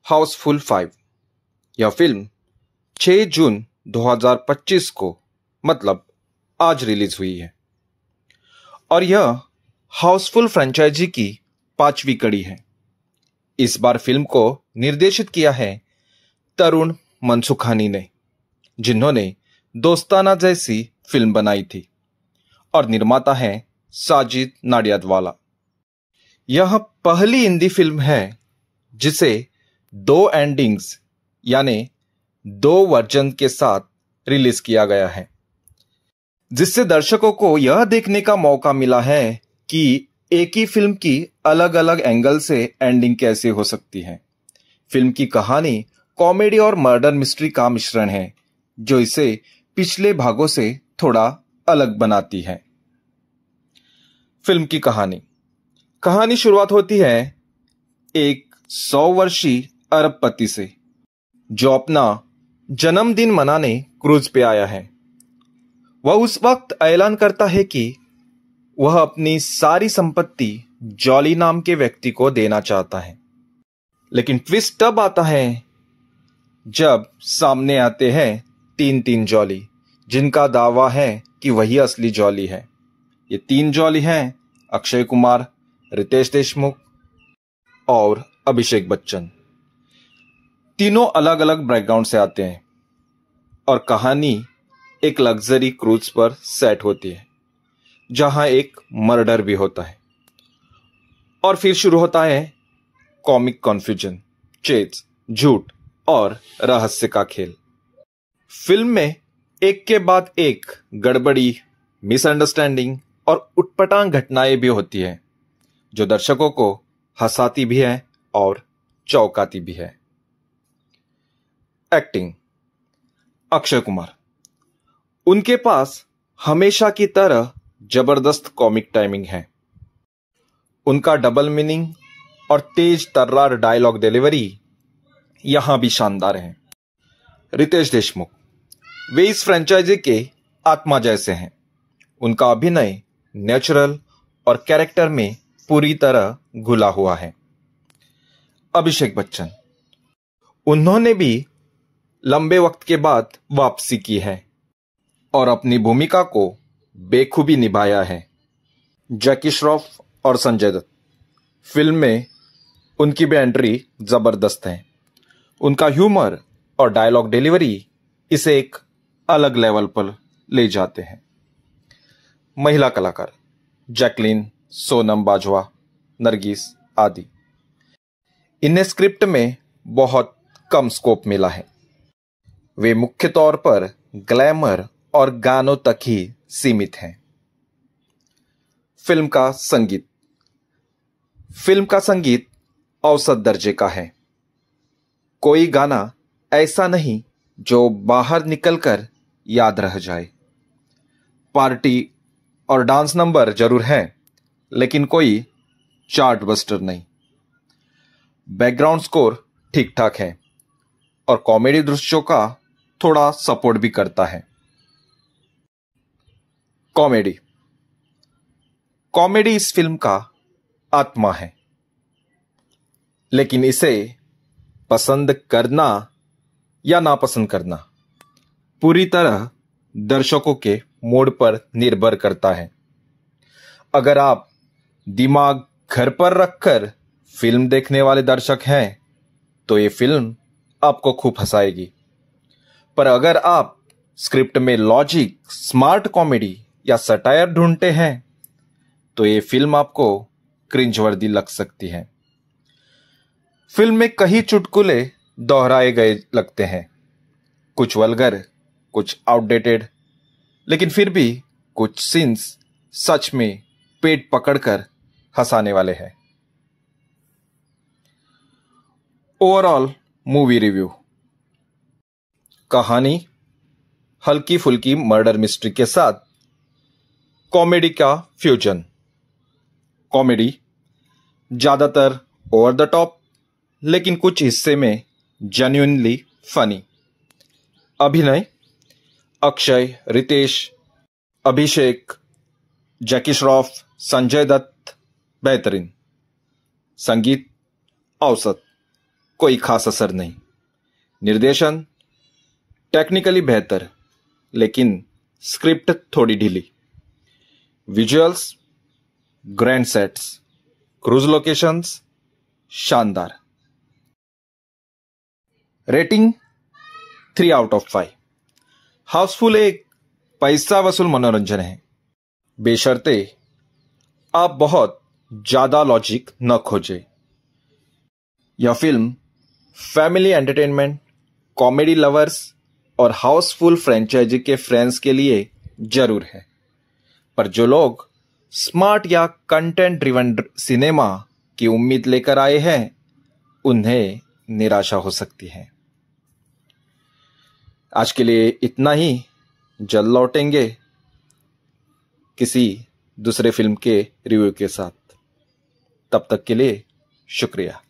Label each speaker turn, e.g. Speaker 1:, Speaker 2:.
Speaker 1: हाउसफुल 5। यह फिल्म 6 जून 2025 को मतलब आज रिलीज हुई है और यह हाउसफुल फ्रेंचाइजी की 5वीं कड़ी है। इस बार फिल्म को निर्देशित किया है तरुण मनसुखानी ने, जिन्होंने दोस्ताना जैसी फिल्म बनाई थी, और निर्माता है साजिद नाडियाडवाला। यह पहली हिंदी फिल्म है जिसे 2 एंडिंग्स यानी 2 वर्जन के साथ रिलीज किया गया है, जिससे दर्शकों को यह देखने का मौका मिला है कि एक ही फिल्म की अलग अलग एंगल से एंडिंग कैसे हो सकती है। फिल्म की कहानी कॉमेडी और मर्डर मिस्ट्री का मिश्रण है, जो इसे पिछले भागों से थोड़ा अलग बनाती है। फिल्म की कहानी शुरुआत होती है एक 100 वर्षीय अरबपति से, जो अपना जन्मदिन मनाने क्रूज पे आया है। वह उस वक्त ऐलान करता है कि वह अपनी सारी संपत्ति जॉली नाम के व्यक्ति को देना चाहता है, लेकिन ट्विस्ट तब आता है जब सामने आते हैं 3 जॉली, जिनका दावा है कि वही असली जॉली है। ये 3 जॉली हैं अक्षय कुमार, रितेश देशमुख और अभिषेक बच्चन। तीनों अलग अलग बैकग्राउंड से आते हैं और कहानी एक लग्जरी क्रूज पर सेट होती है, जहां एक मर्डर भी होता है। और फिर शुरू होता है कॉमिक कन्फ्यूजन, चेज, झूठ और रहस्य का खेल। फिल्म में एक के बाद एक गड़बड़ी, मिसअंडरस्टैंडिंग और उटपटांग घटनाएं भी होती है, जो दर्शकों को हंसाती भी है और चौंकाती भी है। एक्टिंग। अक्षय कुमार। उनके पास हमेशा की तरह जबरदस्त कॉमिक टाइमिंग है। उनका डबल मीनिंग और तेज तर्रार डायलॉग डिलीवरी यहां भी शानदार है। रितेश देशमुख। वे इस फ्रेंचाइजी के आत्मा जैसे हैं। उनका अभिनय नेचुरल और कैरेक्टर में पूरी तरह घुला हुआ है। अभिषेक बच्चन। उन्होंने भी लंबे वक्त के बाद वापसी की है और अपनी भूमिका को बेखूबी निभाया है। जैकी श्रॉफ और संजय दत्त। फिल्म में उनकी भी एंट्री जबरदस्त है। उनका ह्यूमर और डायलॉग डिलीवरी इसे एक अलग लेवल पर ले जाते हैं। महिला कलाकार। जैकलीन, सोनम बाजवा, नरगिस आदि। इन्हें स्क्रिप्ट में बहुत कम स्कोप मिला है। वे मुख्य तौर पर ग्लैमर और गानों तक ही सीमित हैं। फिल्म का संगीत औसत दर्जे का है। कोई गाना ऐसा नहीं जो बाहर निकलकर याद रह जाए। पार्टी और डांस नंबर जरूर हैं, लेकिन कोई चार्ट बस्टर नहीं। बैकग्राउंड स्कोर ठीक ठाक है और कॉमेडी दृश्यों का थोड़ा सपोर्ट भी करता है। कॉमेडी इस फिल्म का आत्मा है, लेकिन इसे पसंद करना या नापसंद करना पूरी तरह दर्शकों के मूड पर निर्भर करता है। अगर आप दिमाग घर पर रखकर फिल्म देखने वाले दर्शक हैं तो ये फिल्म आपको खूब हंसाएगी, पर अगर आप स्क्रिप्ट में लॉजिक, स्मार्ट कॉमेडी या सटायर ढूंढते हैं तो ये फिल्म आपको क्रिंजवर्दी लग सकती है। फिल्म में कई चुटकुले दोहराए गए लगते हैं, कुछ वल्गर, कुछ आउटडेटेड, लेकिन फिर भी कुछ सीन्स सच में पेट पकड़कर हंसाने वाले हैं। Overall movie review. कहानी हल्की फुल्की मर्डर मिस्ट्री के साथ कॉमेडी का फ्यूजन। कॉमेडी ज्यादातर ओवर द टॉप, लेकिन कुछ हिस्से में जेन्युइनली फनी। अभिनय अक्षय, रितेश, अभिषेक, जैकी श्रॉफ, संजय दत्त बेहतरीन। संगीत औसत। कोई खास असर नहीं। निर्देशन टेक्निकली बेहतर, लेकिन स्क्रिप्ट थोड़ी ढीली। Visuals grand sets, cruise locations शानदार। Rating 3 out of 5। हाउसफुल एक पैसा वसूल मनोरंजन है, बेशर्ते आप बहुत ज्यादा लॉजिक न खोजें। यह film family entertainment, comedy lovers और हाउसफुल फ्रेंचाइजी के फ्रेंड्स के लिए जरूर है, पर जो लोग स्मार्ट या कंटेंट ड्रिवन सिनेमा की उम्मीद लेकर आए हैं, उन्हें निराशा हो सकती है। आज के लिए इतना ही। जल्द लौटेंगे किसी दूसरे फिल्म के रिव्यू के साथ। तब तक के लिए शुक्रिया।